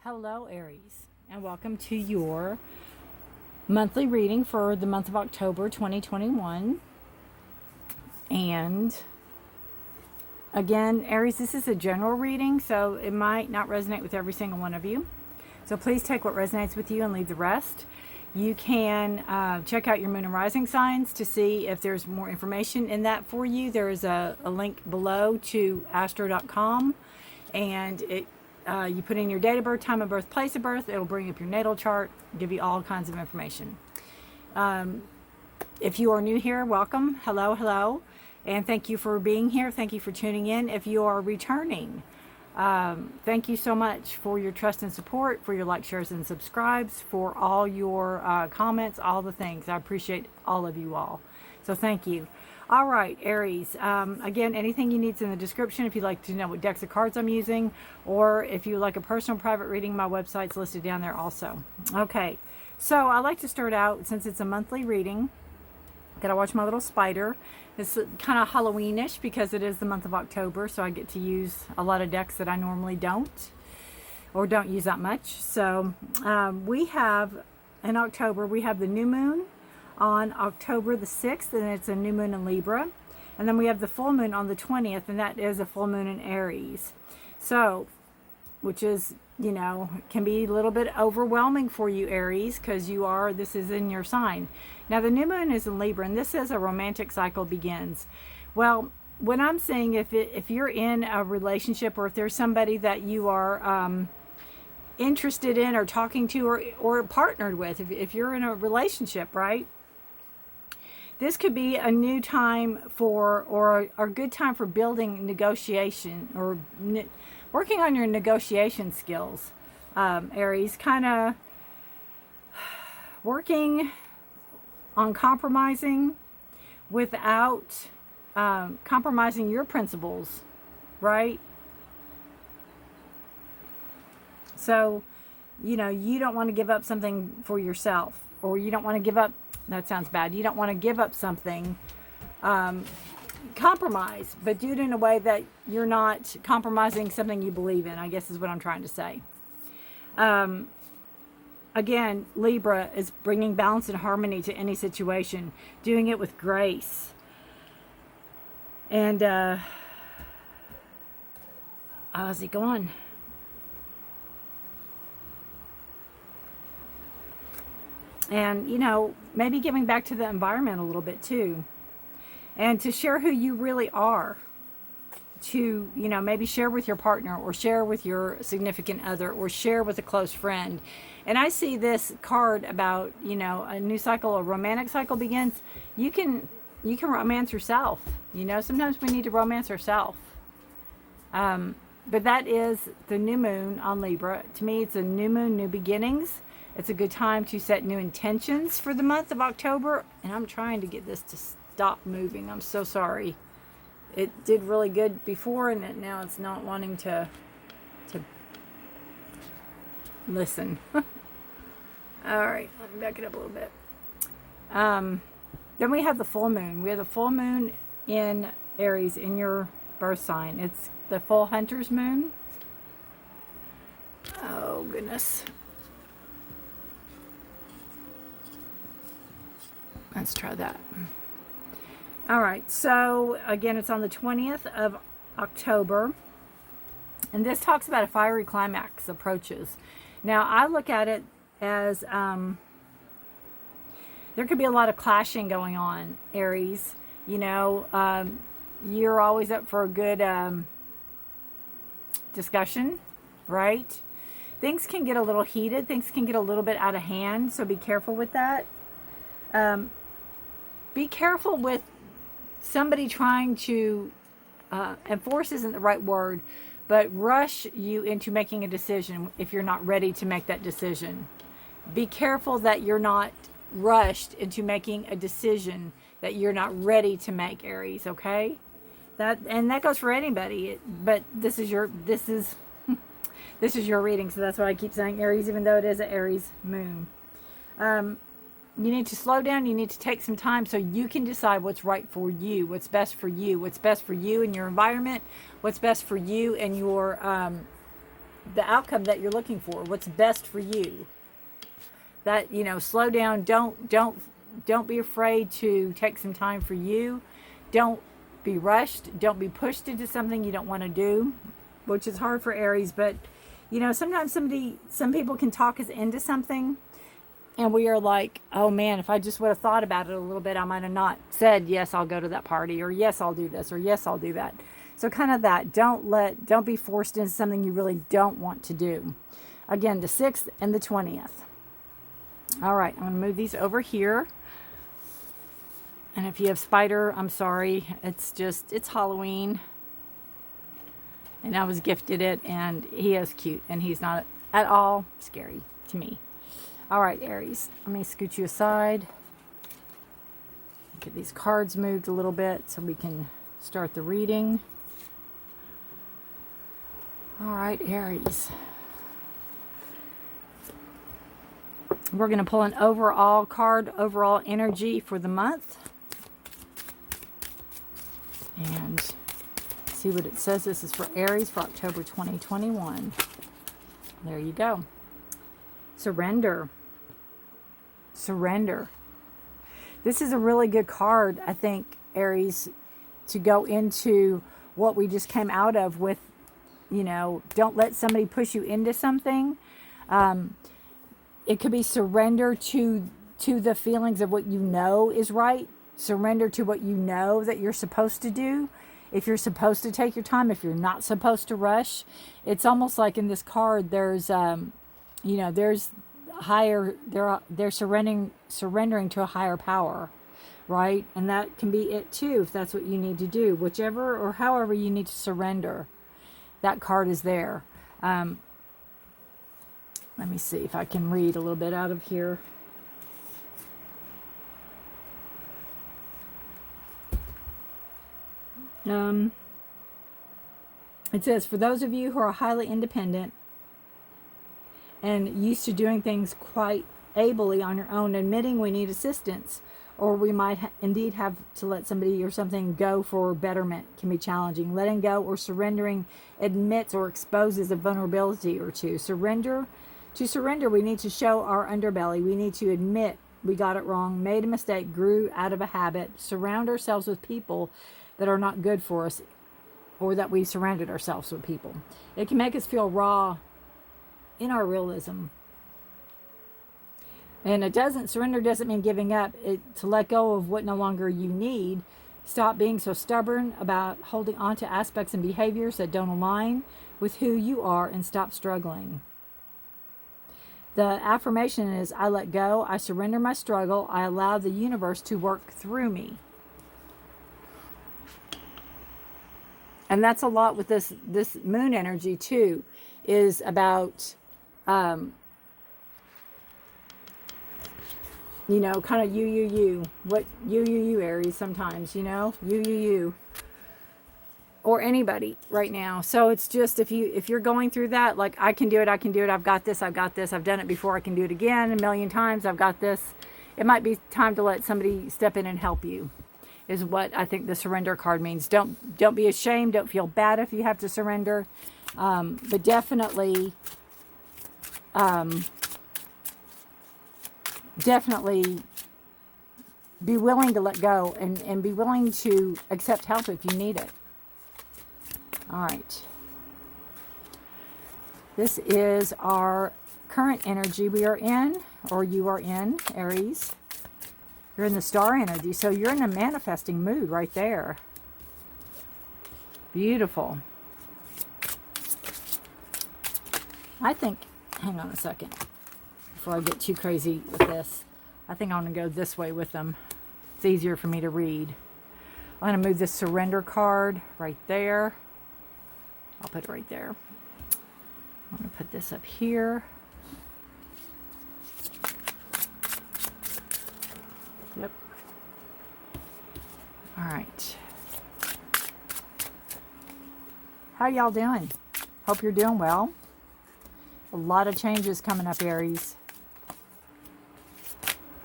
Hello, Aries, and welcome to your monthly reading for the month of October 2021. And again, Aries, this is a general reading, so it might not resonate with every single one of you. So please take what resonates with you and leave the rest. You can check out your moon and rising signs to see if there's more information in that for you. There is a link below to astro.com, and you put in your date of birth, time of birth, place of birth. It'll bring up your natal chart, give you all kinds of information. If you are new here, welcome. Hello. And thank you for being here. Thank you for tuning in. If you are returning, thank you so much for your trust and support, for your likes, shares, and subscribes, for all your comments, all the things. I appreciate all of you all. So thank you. All right, Aries. Again, anything you need is in the description if you'd like to know what decks of cards I'm using, or if you like a personal private reading, my website's listed down there also. Okay, so I like to start out, since it's a monthly reading, gotta watch my little spider. It's kind of Halloweenish because it is the month of October, so I get to use a lot of decks that I normally don't, or don't use that much. So we have, in October, we have the new moon on October the 6th, and it's a new moon in Libra. And then we have the full moon on the 20th, and that is a full moon in Aries. So, which is, can be a little bit overwhelming for you, Aries, because this is in your sign. Now, the new moon is in Libra, and this says a romantic cycle begins. Well, what I'm saying, if you're in a relationship, or if there's somebody that you are interested in or talking to or partnered with, if you're in a relationship, right? This could be a new time or a good time for building negotiation, or working on your negotiation skills, Aries. Kind of working on compromising without compromising your principles, right? So, you don't want to give up something for yourself, or you don't want to give up, that sounds bad, you don't want to give up something, compromise, but do it in a way that you're not compromising something you believe in, I guess is what I'm trying to say. Again, Libra is bringing balance and harmony to any situation, doing it with grace. And, how's he going? And, maybe giving back to the environment a little bit too. And to share who you really are. To, maybe share with your partner, or share with your significant other, or share with a close friend. And I see this card about, a new cycle, a romantic cycle begins. You can romance yourself. Sometimes we need to romance ourselves. But that is the new moon on Libra. To me, it's a new moon, new beginnings. It's a good time to set new intentions for the month of October. And I'm trying to get this to stop moving. I'm so sorry. It did really good before, and now it's not wanting to listen. All right, let me back it up a little bit. Then we have the full moon. We have the full moon in Aries in your birth sign. It's the full hunter's moon. Oh, goodness. Let's try that. All right, so again, it's on the 20th of October, and this talks about a fiery climax approaches. Now, I look at it as there could be a lot of clashing going on, Aries. You're always up for a good discussion, right? Things can get a little heated. Things can get a little bit out of hand, so be careful with that. Be careful with somebody trying to, enforce isn't the right word, but rush you into making a decision if you're not ready to make that decision. Be careful that you're not rushed into making a decision that you're not ready to make, Aries, okay? That goes for anybody, but this is your reading, so that's why I keep saying Aries, even though it is an Aries moon. You need to slow down. You need to take some time so you can decide what's right for you, what's best for you, what's best for you and your environment, what's best for you and your the outcome that you're looking for, what's best for you. That, you know, slow down. Don't be afraid to take some time for you. Don't be rushed. Don't be pushed into something you don't want to do, which is hard for Aries. But, you know, sometimes some people can talk us into something, and we are like, oh man, if I just would have thought about it a little bit, I might have not said, yes, I'll go to that party, or yes, I'll do this, or yes, I'll do that. So kind of that, don't be forced into something you really don't want to do. Again, the 6th and the 20th. All right, I'm going to move these over here. And if you have spider, I'm sorry. It's Halloween. And I was gifted it, and he is cute, and he's not at all scary to me. All right, Aries, let me scoot you aside. Get these cards moved a little bit so we can start the reading. All right, Aries. We're going to pull an overall card, overall energy for the month. And see what it says. This is for Aries for October 2021. There you go. Surrender. Surrender. This is a really good card, I think, Aries, to go into what we just came out of with, you know, don't let somebody push you into something. It could be surrender to the feelings of what you know is right. Surrender to what you know that you're supposed to do. If you're supposed to take your time, if you're not supposed to rush. It's almost like in this card, there's, you know, there's higher, they're surrendering to a higher power, right? And that can be it too, if that's what you need to do. Whichever or however you need to surrender, that card is there. Let me see if I can read a little bit out of here. It says, for those of you who are highly independent and used to doing things quite ably on your own, admitting we need assistance, or we might indeed have to let somebody or something go for betterment, can be challenging. Letting go or surrendering admits or exposes a vulnerability or two. To surrender, we need to show our underbelly. We need to admit we got it wrong, made a mistake, grew out of a habit, surround ourselves with people that are not good for us, or that we surrounded ourselves with people. It can make us feel raw in our realism. And surrender doesn't mean giving up. To let go of what no longer you need. Stop being so stubborn about holding on to aspects and behaviors that don't align with who you are, and stop struggling. The affirmation is, I let go, I surrender my struggle, I allow the universe to work through me. And that's a lot with this moon energy too, is about, you know, kind of you. What you, Aries, sometimes, you know, you. Or anybody right now. So it's just, if you're going through that, like, I can do it, I've got this, I've done it before, I can do it again 1,000,000 times, I've got this. It might be time to let somebody step in and help you, is what I think the surrender card means. Don't be ashamed, don't feel bad if you have to surrender, but definitely be willing to let go, and be willing to accept help if you need it. All right. This is our current energy we are in, or you are in, Aries. You're in the star energy, so you're in a manifesting mood right there. Beautiful. I think, hang on a second, before I get too crazy with this. I think I'm going to go this way with them. It's easier for me to read. I'm going to move this surrender card right there. I'll put it right there. I'm going to put this up here. Yep. All right. How y'all doing? Hope you're doing well. A lot of changes coming up, Aries.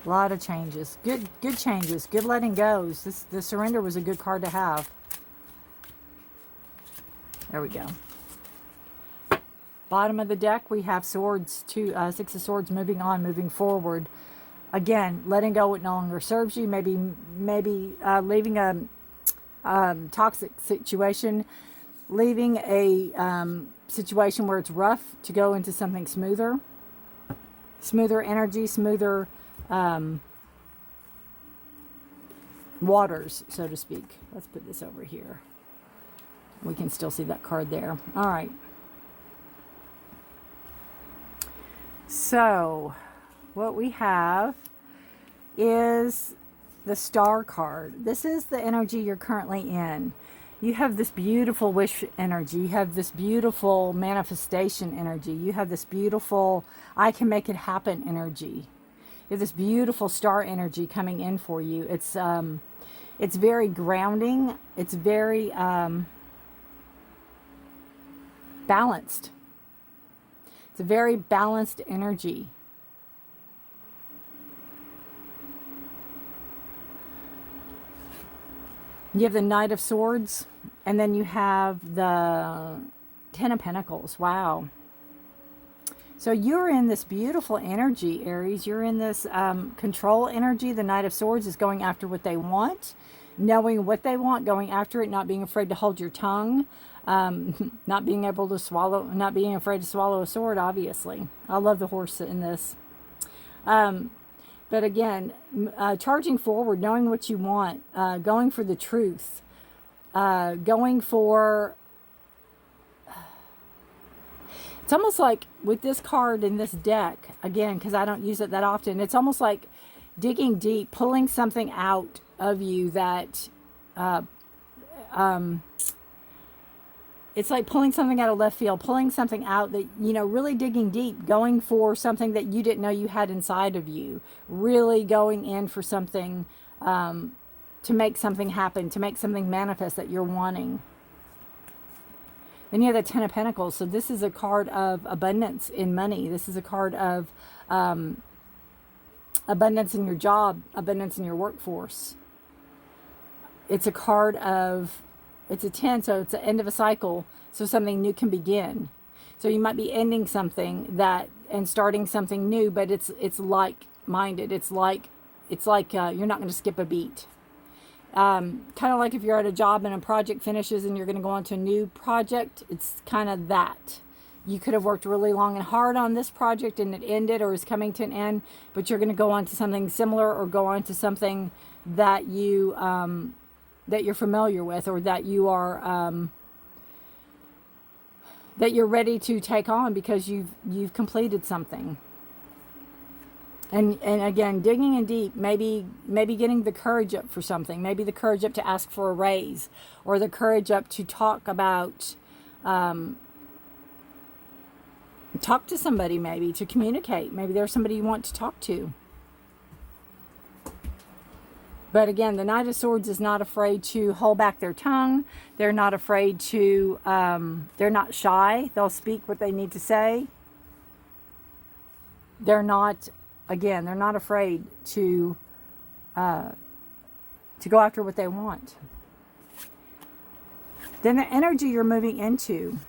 A lot of changes. Good changes. Good letting goes. The surrender was a good card to have. There we go. Bottom of the deck, we have swords, Six of Swords, moving on, moving forward. Again, letting go what no longer serves you. Maybe leaving a toxic situation, leaving a situation where it's rough to go into something smoother energy, smoother waters, so to speak. Let's put this over here. We can still see that card there. All right. So what we have is the Star card. This is the energy you're currently in. You have this beautiful wish energy. You have this beautiful manifestation energy. You have this beautiful I can make it happen energy. You have this beautiful star energy coming in for you. It's very grounding. It's very balanced. It's a very balanced energy. You have the Knight of Swords, and then you have the Ten of Pentacles. Wow. So you're in this beautiful energy, Aries. You're in this control energy. The Knight of Swords is going after what they want, knowing what they want, going after it, not being afraid to hold your tongue, not being able to swallow, not being afraid to swallow a sword, obviously. I love the horse in this. But again, charging forward, knowing what you want, going for the truth, going for... It's almost like with this card in this deck, again, because I don't use it that often, it's almost like digging deep, pulling something out of you that... it's like pulling something out of left field, pulling something out that, you know, really digging deep, going for something that you didn't know you had inside of you, really going in for something to make something happen, to make something manifest that you're wanting. Then you have the Ten of Pentacles. So this is a card of abundance in money. This is a card of abundance in your job, abundance in your workforce. It's a card of... It's a 10, so it's the end of a cycle, so something new can begin. So you might be ending something that and starting something new, but it's like-minded. It's like you're not going to skip a beat. Kind of like if you're at a job and a project finishes and you're going to go on to a new project, it's kind of that. You could have worked really long and hard on this project and it ended or is coming to an end, but you're going to go on to something similar or go on to something that you... that you're familiar with, or that you are that you're ready to take on because you've completed something. And again, digging in deep, maybe getting the courage up for something, maybe the courage up to ask for a raise, or the courage up to talk about talk to somebody, maybe to communicate. Maybe there's somebody you want to talk to. But again, the Knight of Swords is not afraid to hold back their tongue. They're not afraid to, they're not shy. They'll speak what they need to say. They're not, again, they're not afraid to go after what they want. Then the energy you're moving into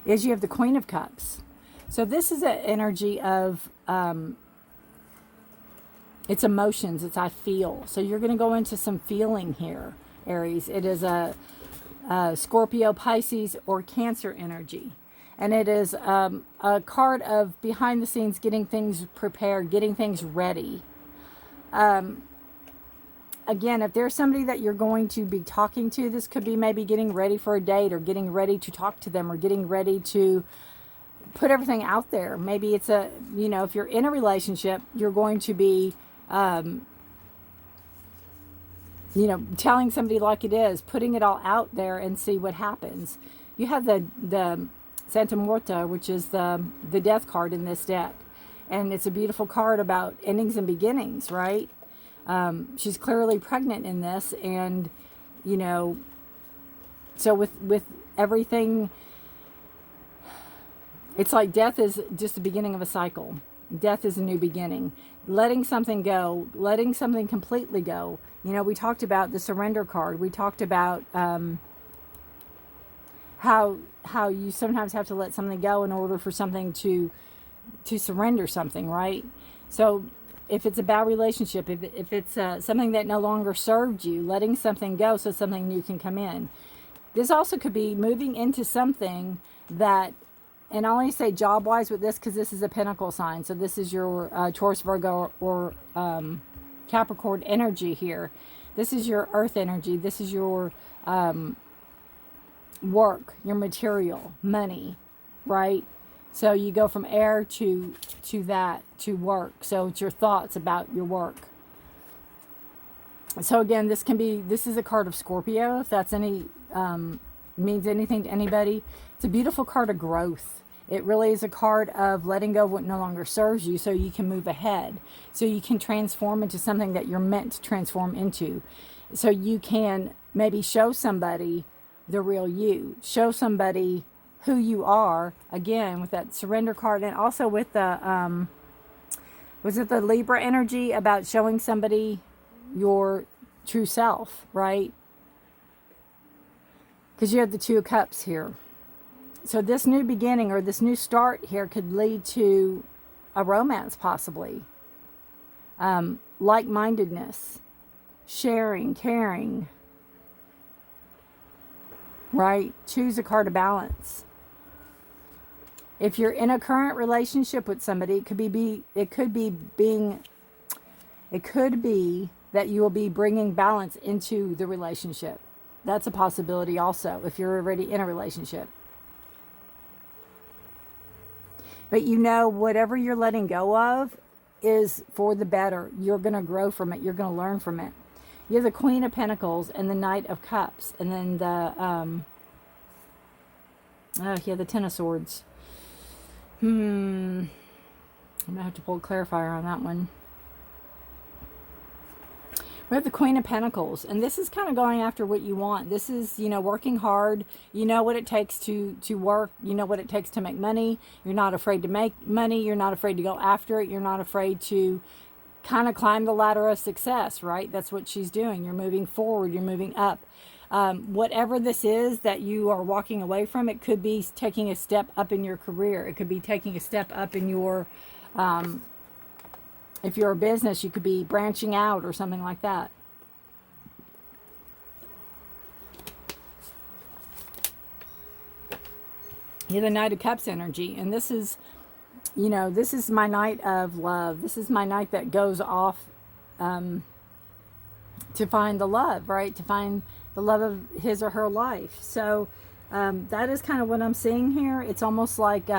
is you have the Queen of Cups. So this is an energy of... it's emotions. It's I feel. So you're going to go into some feeling here, Aries. It is a Scorpio, Pisces, or Cancer energy. And it is a card of behind the scenes, getting things prepared, getting things ready. Again, if there's somebody that you're going to be talking to, this could be maybe getting ready for a date or getting ready to talk to them or getting ready to put everything out there. Maybe it's a, you know, if you're in a relationship, you're going to be... you know, telling somebody like it is, putting it all out there and see what happens. You have the Santa Muerte, which is the death card in this deck. And it's a beautiful card about endings and beginnings, right? She's clearly pregnant in this. And, you know, so with everything, it's like death is just the beginning of a cycle. Death is a new beginning. Letting something go, letting something completely go. You know, we talked about the surrender card. We talked about how you sometimes have to let something go in order for something to surrender something, right? So if it's a bad relationship, if it's something that no longer served you, letting something go so something new can come in. This also could be moving into something that, and I only say job-wise with this because this is a Pentacle sign. So this is your Taurus, Virgo, or Capricorn energy here. This is your Earth energy. This is your work, your material, money, right? So you go from air to that, to work. So it's your thoughts about your work. So again, this is a card of Scorpio, if that's any means anything to anybody. It's a beautiful card of growth. It really is a card of letting go of what no longer serves you so you can move ahead. So you can transform into something that you're meant to transform into. So you can maybe show somebody the real you. Show somebody who you are, again, with that surrender card. And also with the, was it the Libra energy about showing somebody your true self, right? Because you have the Two of Cups here. So this new beginning or this new start here could lead to a romance, possibly. Like-mindedness, sharing, caring, right? Choose a card of balance. If you're in a current relationship with somebody, it could be that you will be bringing balance into the relationship. That's a possibility also if you're already in a relationship. But you know, whatever you're letting go of is for the better. You're going to grow from it. You're going to learn from it. You have the Queen of Pentacles and the Knight of Cups. And then the, the Ten of Swords. I'm going to have to pull a clarifier on that one. We have the Queen of Pentacles, and this is kind of going after what you want. This is, working hard. You know what it takes to work. You know what it takes to make money. You're not afraid to make money. You're not afraid to go after it. You're not afraid to kind of climb the ladder of success, right? That's what she's doing. You're moving forward. You're moving up. Whatever this is that you are walking away from, it could be taking a step up in your career. It could be taking a step up in your... if you're a business, you could be branching out or something like that. You have the Knight of Cups energy. And this is, this is my night of love. This is my night that goes off to find the love, right? To find the love of his or her life. So that is kind of what I'm seeing here. It's almost like...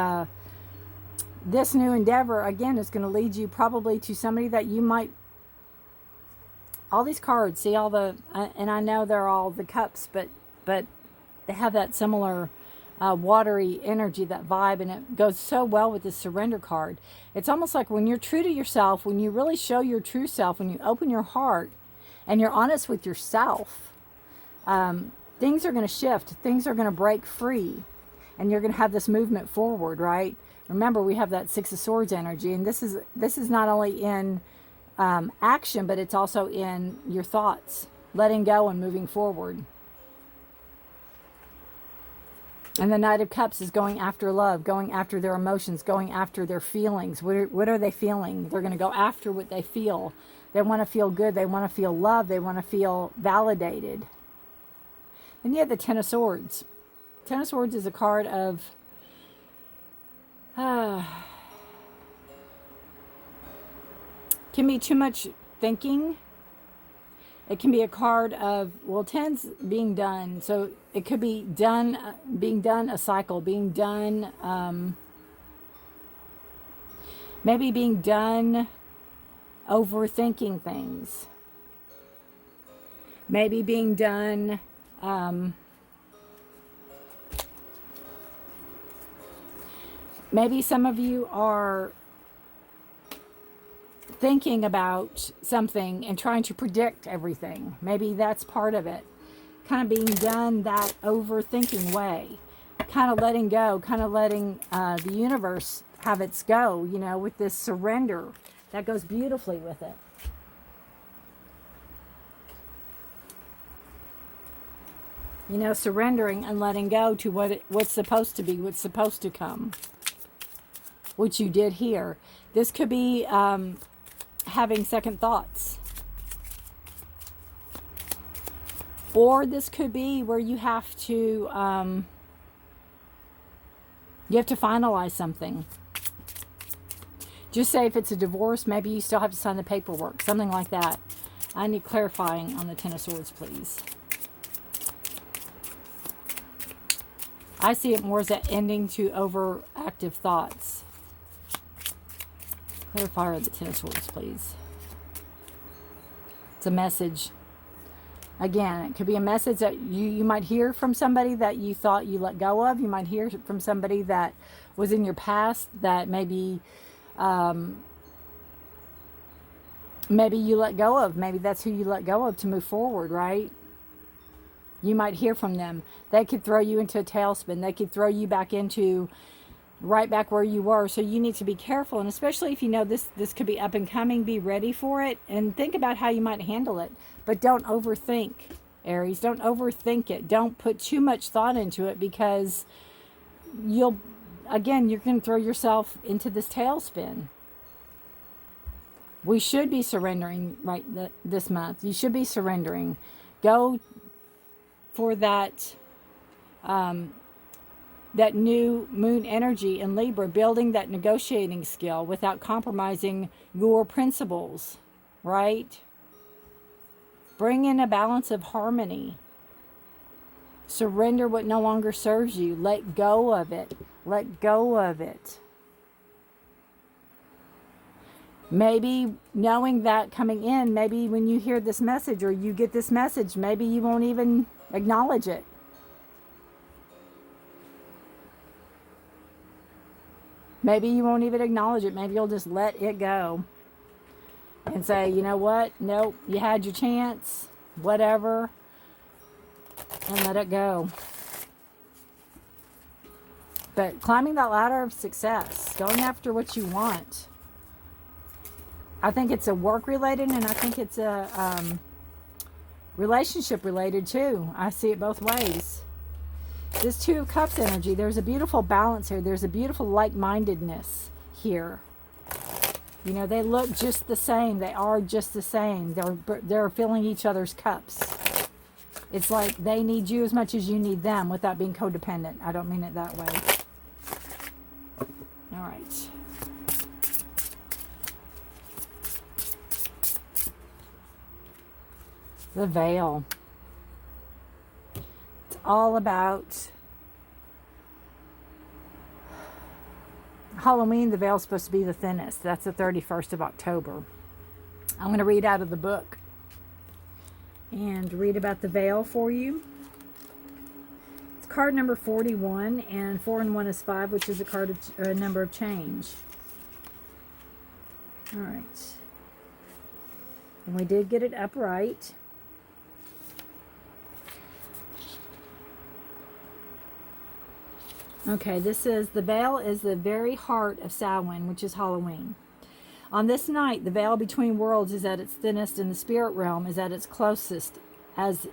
this new endeavor, again, is going to lead you probably to somebody that you might... All these cards, see all the... and I know they're all the cups, but they have that similar watery energy, that vibe, and it goes so well with the surrender card. It's almost like when you're true to yourself, when you really show your true self, when you open your heart and you're honest with yourself, things are going to shift. Things are going to break free. And you're going to have this movement forward, right? Remember, we have that Six of Swords energy, and this is not only in action, but it's also in your thoughts, letting go and moving forward. And the Knight of Cups is going after love, going after their emotions, going after their feelings. What are they feeling? They're going to go after what they feel. They want to feel good. They want to feel loved. They want to feel validated. Then you have the Ten of Swords. Ten of Swords is a card of... can be too much thinking. It can be a card of, well, 10's being done. So it could be done, being done, a cycle, being done, maybe being done overthinking things. Maybe being done, maybe some of you are thinking about something and trying to predict everything. Maybe that's part of it. Kind of being done that overthinking way. Kind of letting go, kind of letting the universe have its go, with this surrender. That goes beautifully with it. You know, surrendering and letting go to what's supposed to be, what's supposed to come, which you did here. This could be having second thoughts. Or this could be where you have to finalize something. Just say if it's a divorce, maybe you still have to sign the paperwork, something like that. I need clarifying on the Ten of Swords, please. I see it more as an ending to overactive thoughts. Clarifier of the Ten of Swords, please. It's a message. Again, it could be a message that you might hear from somebody that you thought you let go of. You might hear from somebody that was in your past that maybe you let go of. Maybe that's who you let go of to move forward, right? You might hear from them. They could throw you into a tailspin. They could throw you back into right back where you were. So you need to be careful. And especially if you know this could be up and coming, be ready for it and think about how you might handle it. But don't overthink, Aries. Don't overthink it. Don't put too much thought into it, because you're going to throw yourself into this tailspin. We should be surrendering this month. You should be surrendering. Go for that new moon energy in Libra, building that negotiating skill without compromising your principles, right? Bring in a balance of harmony. Surrender what no longer serves you. Let go of it. Let go of it. Maybe knowing that coming in, maybe when you hear this message or you get this message, maybe you won't even acknowledge it. Maybe you won't even acknowledge it. Maybe you'll just let it go and say, you know what? Nope, you had your chance, whatever, and let it go. But climbing that ladder of success, going after what you want. I think it's a work related, and I think it's a relationship related too. I see it both ways. This Two of Cups energy, there's a beautiful balance here. There's a beautiful like-mindedness here. You know, they look just the same. They are just the same. They're filling each other's cups. It's like they need you as much as you need them without being codependent. I don't mean it that way. All right. The veil. It's all about Halloween. The veil is supposed to be the thinnest. That's the 31st of October. I'm going to read out of the book and read about the veil for you. It's card number 41, and 4 and 1 is 5, which is a card of a number of change. All right. And we did get it upright. Okay, this is the veil is the very heart of Samhain, which is Halloween. On this night, the veil between worlds is at its thinnest, and the spirit realm is at its closest, as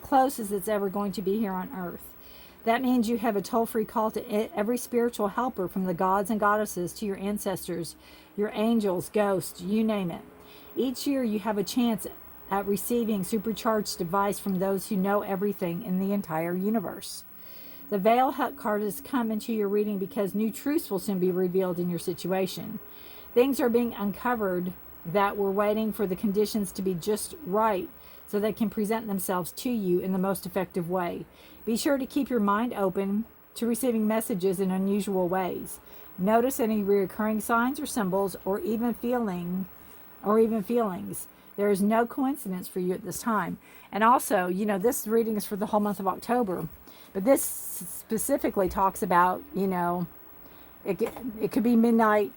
close as it's ever going to be here on Earth. That means you have a toll-free call to every spiritual helper, from the gods and goddesses to your ancestors, your angels, ghosts, you name it. Each year, you have a chance at receiving supercharged advice from those who know everything in the entire universe. The Veil card has come into your reading because new truths will soon be revealed in your situation. Things are being uncovered that were waiting for the conditions to be just right so they can present themselves to you in the most effective way. Be sure to keep your mind open to receiving messages in unusual ways. Notice any recurring signs or symbols or even feelings. There is no coincidence for you at this time. And also, you know, this reading is for the whole month of October. But this specifically talks about, you know, it could be midnight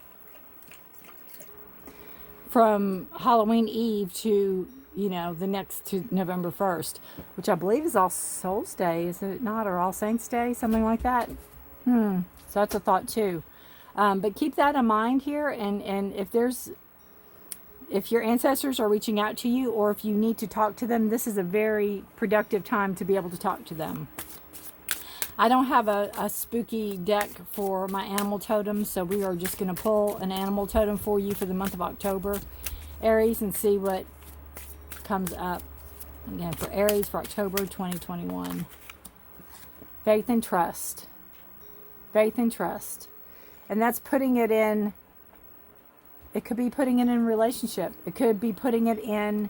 from Halloween Eve to, you know, to November 1st, which I believe is All Souls Day, is it not? Or All Saints Day, something like that. So that's a thought too. But keep that in mind here. And if there's, if your ancestors are reaching out to you, or if you need to talk to them, this is a very productive time to be able to talk to them. I don't have a spooky deck for my animal totem, so we are just going to pull an animal totem for you for the month of October, Aries, and see what comes up. Again, for Aries for October 2021. Faith and trust. Faith and trust. And that's putting it in, it could be putting it in relationship. It could be putting it in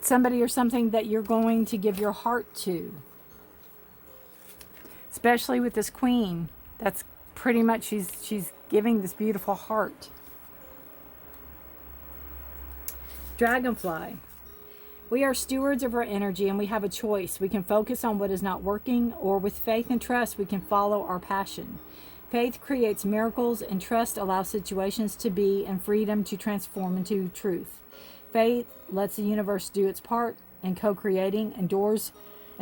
somebody or something that you're going to give your heart to. Especially with this queen. That's pretty much, she's giving this beautiful heart. Dragonfly. We are stewards of our energy, and we have a choice. We can focus on what is not working, or with faith and trust, we can follow our passion. Faith creates miracles, and trust allows situations to be, and freedom to transform into truth. Faith lets the universe do its part in co-creating, and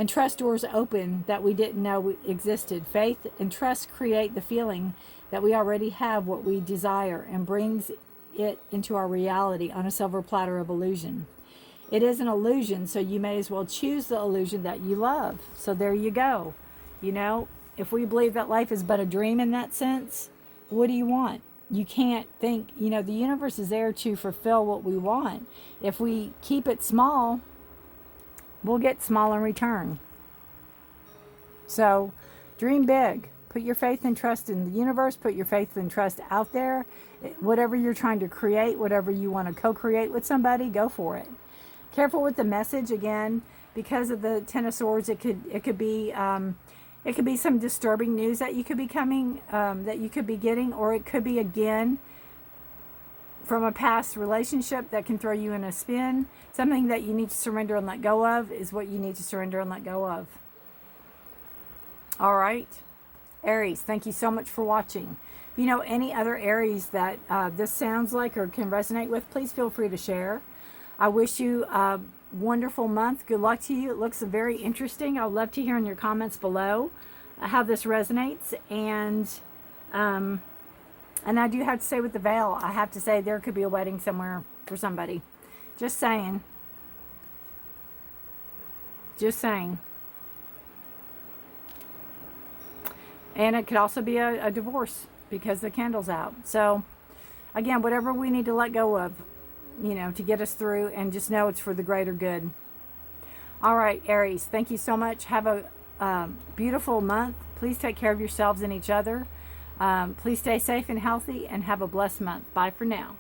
trust doors open that we didn't know existed. Faith and trust create the feeling that we already have what we desire, and brings it into our reality on a silver platter of illusion. It is an illusion, so you may as well choose the illusion that you love. So there you go. You know, if we believe that life is but a dream in that sense, what do you want? You can't think, you know, the universe is there to fulfill what we want. If we keep it small, we'll get small in return. So dream big. Put your faith and trust in the universe. Put your faith and trust out there. Whatever you're trying to create, whatever you want to co-create with somebody, go for it. Careful with the message, again, because of the Ten of Swords. It could be some disturbing news that you could be getting, or it could be, again, from a past relationship that can throw you in a spin. Something that you need to surrender and let go of is what you need to surrender and let go of. All right, Aries, thank you so much for watching. If you know any other Aries that this sounds like or can resonate with, please feel free to share. I wish you a wonderful month. Good luck to you. It looks very interesting. I'd love to hear in your comments below how this resonates. And I do have to say, with the veil, I have to say there could be a wedding somewhere for somebody. Just saying. Just saying. And it could also be a divorce because the candle's out. So, again, whatever we need to let go of, you know, to get us through, and just know it's for the greater good. All right, Aries, thank you so much. Have a beautiful month. Please take care of yourselves and each other. Please stay safe and healthy, and have a blessed month. Bye for now.